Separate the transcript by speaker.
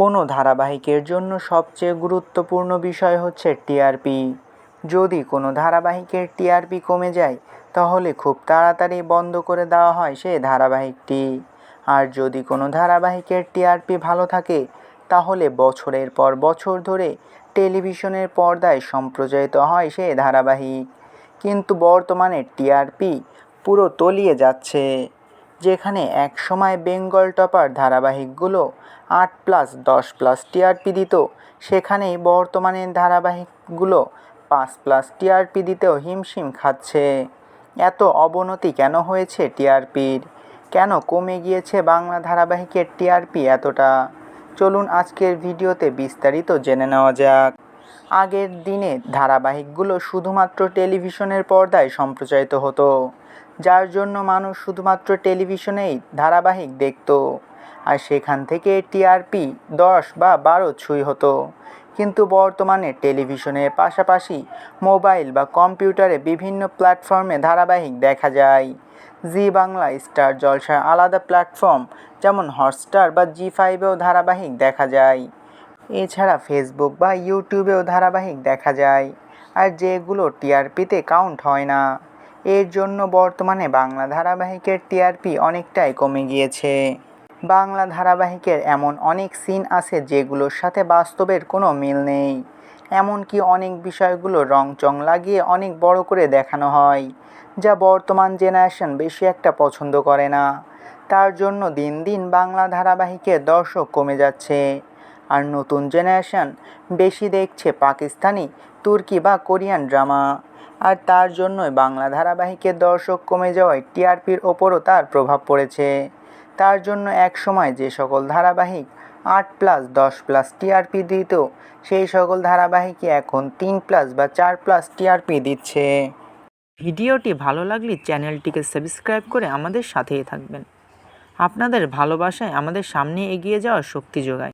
Speaker 1: কোনো ধারাবাহিকের জন্য সবচেয়ে গুরুত্বপূর্ণ বিষয় হচ্ছে টিআরপি। যদি কোনো ধারাবাহিকের টিআরপি কমে যায় তাহলে খুব তাড়াতাড়ি বন্ধ করে দেওয়া হয় সেই ধারাবাহিকটি। আর যদি কোনো ধারাবাহিকের টিআরপি ভালো থাকে তাহলে বছরের পর বছর ধরে টেলিভিশনের পর্দায় সম্প্রচারিত হয় সেই ধারাবাহিক। কিন্তু বর্তমানে টিআরপি পুরো তলিয়ে যাচ্ছে। যেখানে একসময় বেঙ্গল টপার ধারাবাহিকগুলো 8+, 10+ টিআরপি দিত, সেখানেই বর্তমানে ধারাবাহিকগুলো 5+ টিআরপি দিতেও হিমশিম খাচ্ছে। এত অবনতি কেন হয়েছে টিআরপির? কেন কমে গিয়েছে বাংলা ধারাবাহিকের টিআরপি এতটা? চলুন আজকের ভিডিওতে বিস্তারিত জেনে নেওয়া যাক। আগের দিনে ধারাবাহিকগুলো শুধুমাত্র টেলিভিশনের পর্দায় সম্প্রচারিত হতো, যার জন্য মানুষ শুধুমাত্র টেলিভিশনেই ধারাবাহিক দেখত, আর সেখান থেকে টিআরপি 10 বা 12 ছুঁই হতো। কিন্তু বর্তমানে টেলিভিশনের পাশাপাশি মোবাইল বা কম্পিউটারে বিভিন্ন প্ল্যাটফর্মে ধারাবাহিক দেখা যায়। জি বাংলা, স্টার জলসার আলাদা প্ল্যাটফর্ম যেমন হটস্টার বা জি5এও ধারাবাহিক দেখা যায়। এছাড়া ফেসবুক বা ইউটিউবেও ধারাবাহিক দেখা যায়, আর যেগুলো টিআরপিতে কাউন্ট হয় না। এর জন্য বর্তমানে বাংলা ধারাবাহিকের টিআরপি অনেকটাই কমে গিয়েছে। বাংলা ধারাবাহিকের এমন অনেক সিন আছে যেগুলোর সাথে বাস্তবের কোনো মিল নেই। এমনকি অনেক বিষয়গুলো রংচং লাগিয়ে অনেক বড় করে দেখানো হয়, যা বর্তমান জেনারেশন বেশি একটা পছন্দ করে না। তার জন্য দিন দিন বাংলা ধারাবাহিকের দর্শক কমে যাচ্ছে, আর নতুন জেনারেশন বেশি দেখছে পাকিস্তানি, তুর্কি বা কোরিয়ান ড্রামা। আর তার জন্যই বাংলা ধারাবাহিকের দর্শক কমে যাওয়ায় টিআরপির ওপরও তার প্রভাব পড়েছে। তার জন্য একসময় যে সকল ধারাবাহিক 8+, 10+ টিআরপি দিত, সেই সকল ধারাবাহিকই এখন 3+ বা 4+ টিআরপি দিচ্ছে। ভিডিওটি ভালো লাগলে চ্যানেলটিকে সাবস্ক্রাইব করে আমাদের সাথেই থাকবেন। আপনাদের ভালোবাসায় আমাদের সামনে এগিয়ে যাওয়ার শক্তি যোগায়।